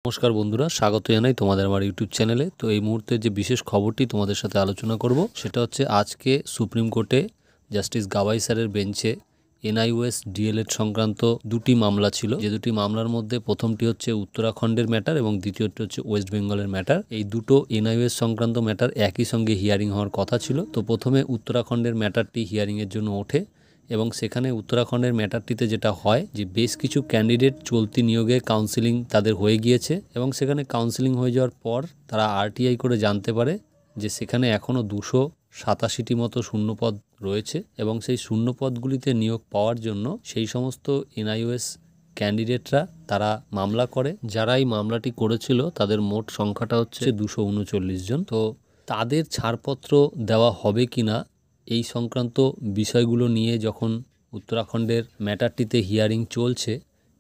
নমস্কার বন্ধুরা, স্বাগত জানাই তোমাদের আমার ইউটিউব চ্যানেলে। তো এই মুহূর্তে যে বিশেষ খবরটি তোমাদের সাথে আলোচনা করব সেটা হচ্ছে আজকে সুপ্রিম কোর্টে জাস্টিস গাওয়াই স্যারের বেঞ্চে এনআইওএস ডিএলএড সংক্রান্ত দুটি মামলা ছিল। যে দুটি মামলার মধ্যে প্রথমটি হচ্ছে উত্তরাখণ্ডের ম্যাটার এবং দ্বিতীয়টি হচ্ছে ওয়েস্ট বেঙ্গলের ম্যাটার। এই দুটো এনআইওএস সংক্রান্ত ম্যাটার একই সঙ্গে হিয়ারিং হওয়ার কথা ছিল। তো প্রথমে উত্তরাখণ্ডের ম্যাটারটি হিয়ারিংয়ের জন্য ওঠে এবং সেখানে উত্তরাখণ্ডের ম্যাটারটিতে যেটা হয় যে বেশ কিছু ক্যান্ডিডেট চলতি নিয়োগে কাউন্সিলিং তাদের হয়ে গিয়েছে এবং সেখানে কাউন্সিলিং হয়ে যাওয়ার পর তারা আরটিআই করে জানতে পারে যে সেখানে এখনও 287টি মতো শূন্যপদ রয়েছে এবং সেই শূন্যপদগুলিতে নিয়োগ পাওয়ার জন্য সেই সমস্ত এনআইওএস ক্যান্ডিডেটরা তারা মামলা করে। যারা এই মামলাটি করেছিল তাদের মোট সংখ্যাটা হচ্ছে 239 জন। তো তাদের ছাড়পত্র দেওয়া হবে কিনা এই সংক্রান্ত বিষয়গুলো নিয়ে যখন উত্তরাখণ্ডের ম্যাটারটিতে হিয়ারিং চলছে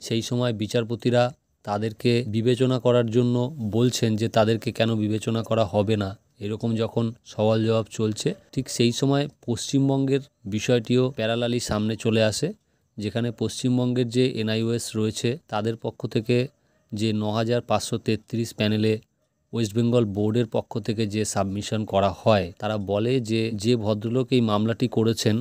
সেই সময় বিচারপতিরা তাদেরকে বিবেচনা করার জন্য বলছেন যে তাদেরকে কেন বিবেচনা করা হবে না, এরকম যখন সওয়াল জবাব চলছে ঠিক সেই সময় পশ্চিমবঙ্গের বিষয়টিও প্যারালালি সামনে চলে আসে, যেখানে পশ্চিমবঙ্গের যে এনআইওএস রয়েছে তাদের পক্ষ থেকে যে 9533 প্যানেলে ওয়েস্ট বেঙ্গল বোর্ডের পক্ষ থেকে যে সাবমিশন করা হয় তারা বলে যে ভদ্রলোক এই মামলাটি করেছেন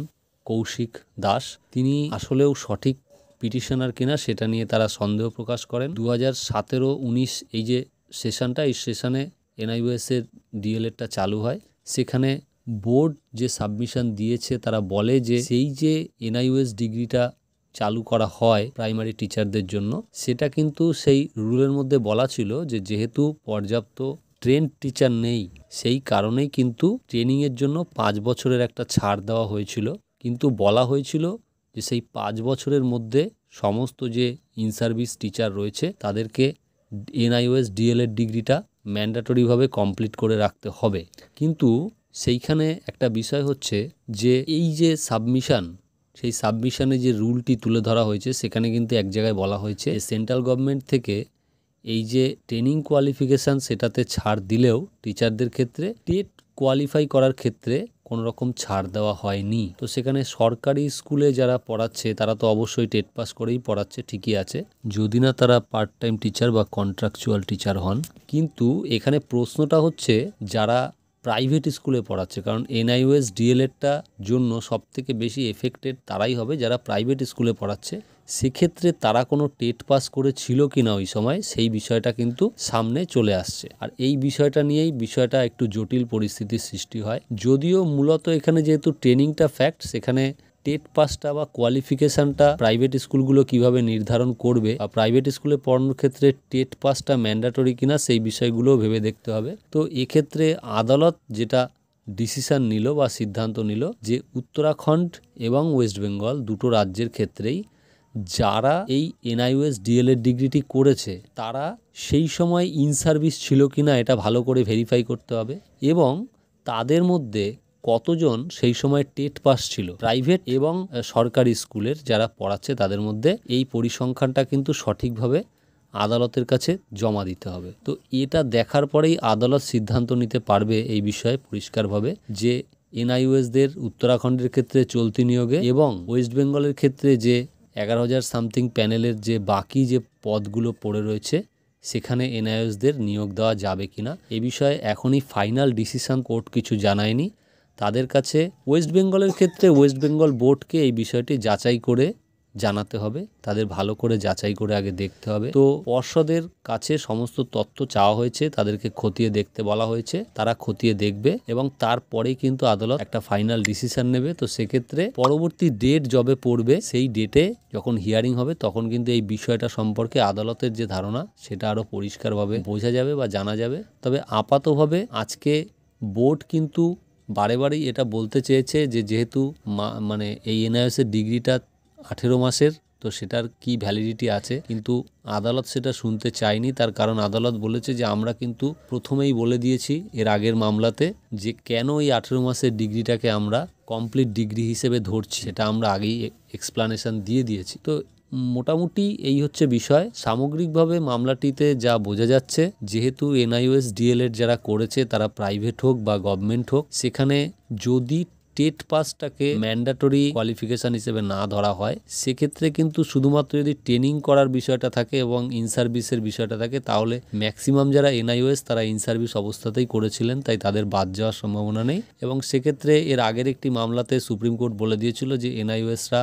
কৌশিক দাস তিনি আসলেও সঠিক পিটিশনার কিনা সেটা নিয়ে তারা সন্দেহ প্রকাশ করেন। 2017-19 এই যে সেশনটা, এই সেশনে এনআইওএসের ডিএলএডটা চালু হয়। সেখানে বোর্ড যে সাবমিশন দিয়েছে তারা বলে যে সেই যে এনআইওএস ডিগ্রিটা চালু করা হয় প্রাইমারি টিচারদের জন্য সেটা কিন্তু সেই রুলের মধ্যে বলা ছিল যে যেহেতু পর্যাপ্ত ট্রেন্ড টিচার নেই সেই কারণেই কিন্তু ট্রেনিংয়ের জন্য 5 বছরের একটা ছাড় দেওয়া হয়েছিল, কিন্তু বলা হয়েছিল যে সেই 5 বছরের মধ্যে সমস্ত যে ইন সার্ভিস টিচার রয়েছে তাদেরকে এনআইওএস ডিএলএড ডিগ্রিটা ম্যান্ডেটরিভাবে কমপ্লিট করে রাখতে হবে। কিন্তু সেইখানে একটা বিষয় হচ্ছে যে এই যে সাবমিশন, সেই সাবমিশনে যে রুলটি তুলে ধরা হয়েছে সেখানে কিন্তু এক জায়গায় বলা হয়েছে সেন্ট্রাল গভর্নমেন্ট থেকে এই যে ট্রেনিং কোয়ালিফিকেশান সেটাতে ছাড় দিলেও টিচারদের ক্ষেত্রে টেট কোয়ালিফাই করার ক্ষেত্রে কোনো রকম ছাড় দেওয়া হয়নি। তো সেখানে সরকারি স্কুলে যারা পড়াচ্ছে তারা তো অবশ্যই টেট পাস করেই পড়াচ্ছে, ঠিকই আছে, যদি না তারা পার্ট টাইম টিচার বা কন্ট্রাকচুয়াল টিচার হন। কিন্তু এখানে প্রশ্নটা হচ্ছে যারা প্রাইভেট স্কুলে পড়াচ্ছে, কারণ এনআইওএস ডিএলএডটা জন্য সবথেকে বেশি এফেক্টেড তারাই হবে যারা প্রাইভেট স্কুলে পড়াচ্ছে। সেক্ষেত্রে তারা কোনো টেট পাস করেছিল কিনা ওই সময় সেই বিষয়টা কিন্তু সামনে চলে আসছে, আর এই বিষয়টা নিয়েই বিষয়টা একটু জটিল পরিস্থিতির সৃষ্টি হয়। যদিও মূলত এখানে যেহেতু ট্রেনিংটা ফ্যাক্ট, সেখানে টেট পাসটা বা কোয়ালিফিকেশানটা প্রাইভেট স্কুলগুলো কিভাবে নির্ধারণ করবে বা প্রাইভেট স্কুলে পড়ানোর ক্ষেত্রে টেট পাসটা ম্যান্ডেটরি কিনা সেই বিষয়গুলো ভেবে দেখতে হবে। তো এক্ষেত্রে আদালত যেটা ডিসিশন নিল বা সিদ্ধান্ত নিল যে উত্তরাখণ্ড এবং ওয়েস্ট বেঙ্গল দুটো রাজ্যের ক্ষেত্রেই যারা এই এনআইওএস ডিএলএড ডিগ্রিটি করেছে তারা সেই সময় ইন সার্ভিস ছিল কিনা এটা ভালো করে ভেরিফাই করতে হবে এবং তাদের মধ্যে কতজন সেই সময় টেট পাস ছিল প্রাইভেট এবং সরকারি স্কুলের যারা পড়াচ্ছে তাদের মধ্যে এই পরিসংখ্যানটা কিন্তু সঠিকভাবে আদালতের কাছে জমা দিতে হবে। তো এটা দেখার পরেই আদালত সিদ্ধান্ত নিতে পারবে এই বিষয়ে পরিষ্কারভাবে যে এনআইওএসদের উত্তরাখণ্ডের ক্ষেত্রে চলতি নিয়োগে এবং ওয়েস্ট বেঙ্গলের ক্ষেত্রে যে 11,000 সামথিং প্যানেলের যে বাকি যে পদগুলো পড়ে রয়েছে সেখানে এনআইওএসদের নিয়োগ দেওয়া যাবে কিনা এ বিষয়ে এখনই ফাইনাল ডিসিশন কোর্ট কিছু জানায়নি। তাদের কাছে ওয়েস্ট বেঙ্গলের ক্ষেত্রে ওয়েস্ট বেঙ্গল বোর্ডকে এই বিষয়টি যাচাই করে জানাতে হবে, তাদের ভালো করে যাচাই করে আগে দেখতে হবে। তো পর্ষদের কাছে সমস্ত তথ্য চাওয়া হয়েছে, তাদেরকে খতিয়ে দেখতে বলা হয়েছে, তারা খতিয়ে দেখবে এবং তারপরেই কিন্তু আদালত একটা ফাইনাল ডিসিশন নেবে। তো সেক্ষেত্রে পরবর্তী ডেট যবে পড়বে সেই ডেটে যখন হিয়ারিং হবে তখন কিন্তু এই বিষয়টা সম্পর্কে আদালতের যে ধারণা সেটা আরও পরিষ্কারভাবে বোঝা যাবে বা জানা যাবে। তবে আপাতভাবে আজকে বোর্ড কিন্তু বারেবারেই এটা বলতে চেয়েছে যে যেহেতু মানে এই এনআইওএসের ডিগ্রিটা 18 মাসের, তো সেটার কি ভ্যালিডিটি আছে, কিন্তু আদালত সেটা শুনতে চায়নি। তার কারণ আদালত বলেছে যে আমরা কিন্তু প্রথমেই বলে দিয়েছি এর আগের মামলাতে যে কেন এই 18 মাসের ডিগ্রিটাকে আমরা কমপ্লিট ডিগ্রি হিসেবে ধরছি, সেটা আমরা আগেই এক্সপ্লানেশন দিয়ে দিয়েছি। তো মোটামুটি এই হচ্ছে বিষয়। সামগ্রিকভাবে মামলাটিতে যা বোঝা যাচ্ছে যেহেতু এনআইওএস ডিএলএড যারা করেছে তারা প্রাইভেট হোক বা গভর্নমেন্ট হোক, সেখানে যদি টেট পাসটাকে ম্যান্ডেটরি কোয়ালিফিকেশন হিসেবে না ধরা হয়, সেক্ষেত্রে কিন্তু শুধুমাত্র যদি ট্রেনিং করার বিষয়টা থাকে এবং ইন সার্ভিসের বিষয়টা থাকে, তাহলে ম্যাক্সিমাম যারা এনআইওএস তারা ইন সার্ভিস অবস্থাতেই করেছিলেন, তাই তাদের বাদ যাওয়ার সম্ভাবনা নেই। এবং সেক্ষেত্রে এর আগের একটি মামলাতে সুপ্রিম কোর্ট বলে দিয়েছিল যে এনআইওএসরা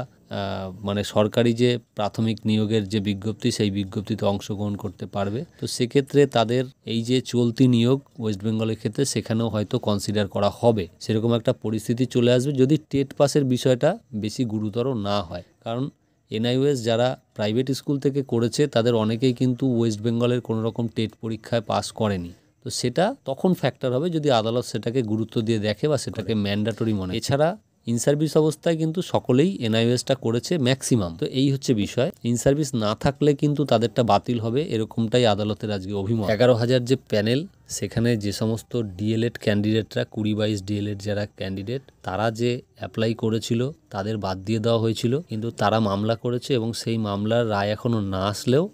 মানে সরকারি যে প্রাথমিক নিয়োগের যে বিজ্ঞপ্তি, সেই বিজ্ঞপ্তিতে অংশগ্রহণ করতে পারবে। তো সেক্ষেত্রে তাদের এই যে চলতি নিয়োগ ওয়েস্ট বেঙ্গলের ক্ষেত্রে সেখানেও হয়তো কনসিডার করা হবে, সেরকম একটা পরিস্থিতি চলে আসবে যদি টেট পাসের বিষয়টা বেশি গুরুতর না হয়। কারণ এনআইওএস যারা প্রাইভেট স্কুল থেকে করেছে তাদের অনেকেই কিন্তু ওয়েস্ট বেঙ্গলের কোনো রকম টেট পরীক্ষায় পাস করেনি। তো সেটা তখন ফ্যাক্টর হবে যদি আদালত সেটাকে গুরুত্ব দিয়ে দেখে বা সেটাকে ম্যান্ডেটরি মনে। এছাড়া ইন সার্ভিস অবস্থায় কিন্তু সকলেই এনআইওএসটা করেছে ম্যাক্সিমাম। তো এই হচ্ছে বিষয়। ইন সার্ভিস না থাকলে কিন্তু তাদেরটা বাতিল হবে, এরকমটাই আদালতের আজকে অভিমত। 11,000 যে প্যানেল, সেখানে যে সমস্ত ডিএলএড ক্যান্ডিডেটরা 20-22 ডিএলএড যারা ক্যান্ডিডেট তারা যে অ্যাপ্লাই করেছিল তাদের বাদ দিয়ে দেওয়া হয়েছিল, কিন্তু তারা মামলা করেছে এবং সেই মামলার রায় এখনও না আসলেও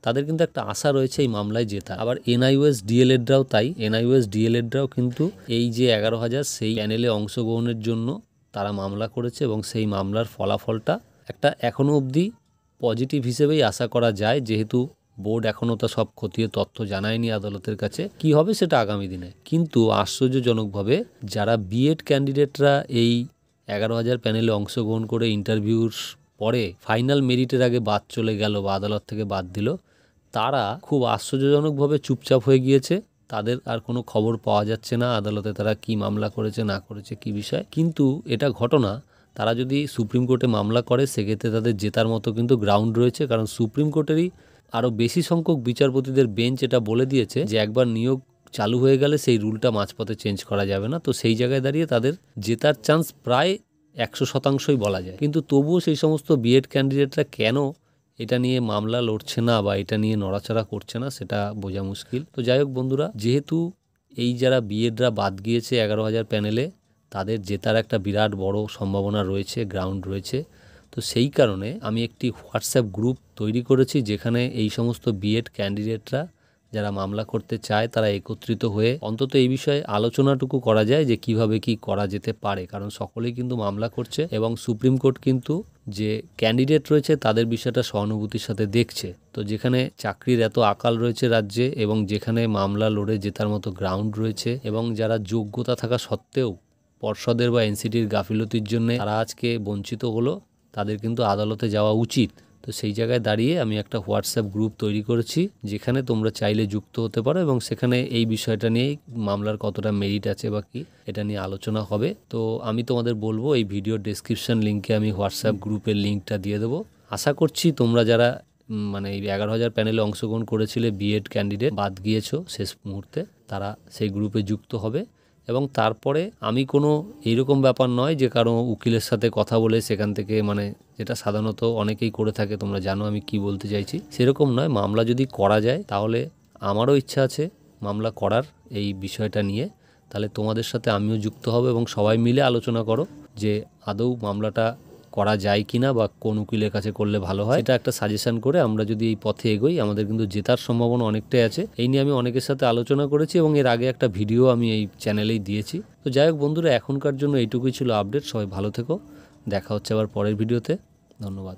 তাদের কিন্তু একটা আশা রয়েছে এই মামলায় জেতা। আবার এনআইওএস ডিএলএডরাও তাই, এনআইওএস ডিএলএডরাও কিন্তু এই যে 11,000 সেই প্যানেলে অংশগ্রহণের জন্য তারা মামলা করেছে এবং সেই মামলার ফলাফলটা একটা এখনও অবধি পজিটিভ হিসেবেই আশা করা যায়, যেহেতু বোর্ড এখনও তা সব খতিয়ে তথ্য জানায়নি আদালতের কাছে। কি হবে সেটা আগামী দিনে। কিন্তু আশ্চর্যজনকভাবে যারা বিএড ক্যান্ডিডেটরা এই 11,000 প্যানেলে অংশগ্রহণ করে ইন্টারভিউর পরে ফাইনাল মেরিটের আগে বাদ চলে গেল বা আদালত থেকে বাদ দিল, তারা খুব আশ্চর্যজনকভাবে চুপচাপ হয়ে গিয়েছে। তাদের আর কোনো খবর পাওয়া যাচ্ছে না আদালতে তারা কি মামলা করেছে না করেছে কি বিষয়। কিন্তু এটা ঘটনা, তারা যদি সুপ্রিম কোর্টে মামলা করে সেক্ষেত্রে তাদের জেতার মতো কিন্তু গ্রাউন্ড রয়েছে। কারণ সুপ্রিম কোর্টেরই আরও বেশি সংখ্যক বিচারপতিদের বেঞ্চ এটা বলে দিয়েছে যে একবার নিয়োগ চালু হয়ে গেলে সেই রুলটা মাঝপথে চেঞ্জ করা যাবে না। তো সেই জায়গায় দাঁড়িয়ে তাদের জেতার চান্স প্রায় 100% বলা যায়। কিন্তু তবুও সেই সমস্ত বিএড ক্যান্ডিডেটরা কেন এটা নিয়ে মামলা লড়ছে না বা এটা নিয়ে নড়াচড়া করছে না সেটা বোঝা মুশকিল। তো যাই হোক বন্ধুরা, যেহেতু এই যারা বিএডরা বাদ গিয়েছে 11,000 প্যানেলে, তাদের জেতার একটা বিরাট বড় সম্ভাবনা রয়েছে, গ্রাউন্ড রয়েছে। তো সেই কারণে আমি একটি হোয়াটসঅ্যাপ গ্রুপ তৈরি করেছি যেখানে এই সমস্ত বিএড ক্যান্ডিডেটরা যারা মামলা করতে চায় তারা একত্রিত হয়ে অন্তত এই বিষয়ে আলোচনাটুকু করা যায় যে কিভাবে কি করা যেতে পারে। কারণ সকলেই কিন্তু মামলা করছে এবং সুপ্রিম কোর্ট কিন্তু যে ক্যান্ডিডেট রয়েছে তাদের বিষয়টা সহানুভূতির সাথে দেখছে। তো যেখানে চাকরির এত আকাল রয়েছে রাজ্যে এবং যেখানে মামলা লড়ে জেতার মতো গ্রাউন্ড রয়েছে এবং যারা যোগ্যতা থাকা সত্ত্বেও পর্ষদের বা এনসিটির গাফিলতির জন্য তারা আজকে বঞ্চিত হলো, তাদের কিন্তু আদালতে যাওয়া উচিত। তো সেই জায়গায় দাঁড়িয়ে আমি একটা হোয়াটসঅ্যাপ গ্রুপ তৈরি করেছি যেখানে তোমরা চাইলে যুক্ত হতে পারো এবং সেখানে এই বিষয়টা নিয়েই মামলার কতটা মেরিট আছে বা কি এটা নিয়ে আলোচনা হবে। তো আমি তোমাদের বলবো এই ভিডিও ডেসক্রিপশন লিঙ্কে আমি হোয়াটসঅ্যাপ গ্রুপের লিঙ্কটা দিয়ে দেবো। আশা করছি তোমরা যারা মানে এই 11,000 প্যানেলে অংশগ্রহণ করেছিলে বিএড ক্যান্ডিডেট বাদ গিয়েছো শেষ মুহূর্তে, তারা সেই গ্রুপে যুক্ত হবে। এবং তারপরে আমি কোনো এইরকম ব্যাপার নয় যে কারো উকিলের সাথে কথা বলে সেখান থেকে মানে যেটা সাধারণত অনেকেই করে থাকে, তোমরা জানো আমি কি বলতে চাইছি, সেরকম নয়। মামলা যদি করা যায় তাহলে আমারও ইচ্ছা আছে মামলা করার এই বিষয়টা নিয়ে, তাহলে তোমাদের সাথে আমিও যুক্ত হব এবং সবাই মিলে আলোচনা করো যে আদৌ মামলাটা করা যায় কিনা বা কোন উকিলের কাছে করলে ভালো হয়, এটা একটা সাজেশন করে আমরা যদি এই পথে এগোই আমাদের কিন্তু জেতার সম্ভাবনা অনেকটাই আছে। এই নিয়ে আমি অনেকের সাথে আলোচনা করেছি এবং এর আগে একটা ভিডিও আমি এই চ্যানেলেই দিয়েছি। তো যাই হোক বন্ধুরা, এখনকার জন্য এইটুকুই ছিল আপডেট। সবাই ভালো থেকো, দেখা হচ্ছে আবার পরের ভিডিওতে। ধন্যবাদ।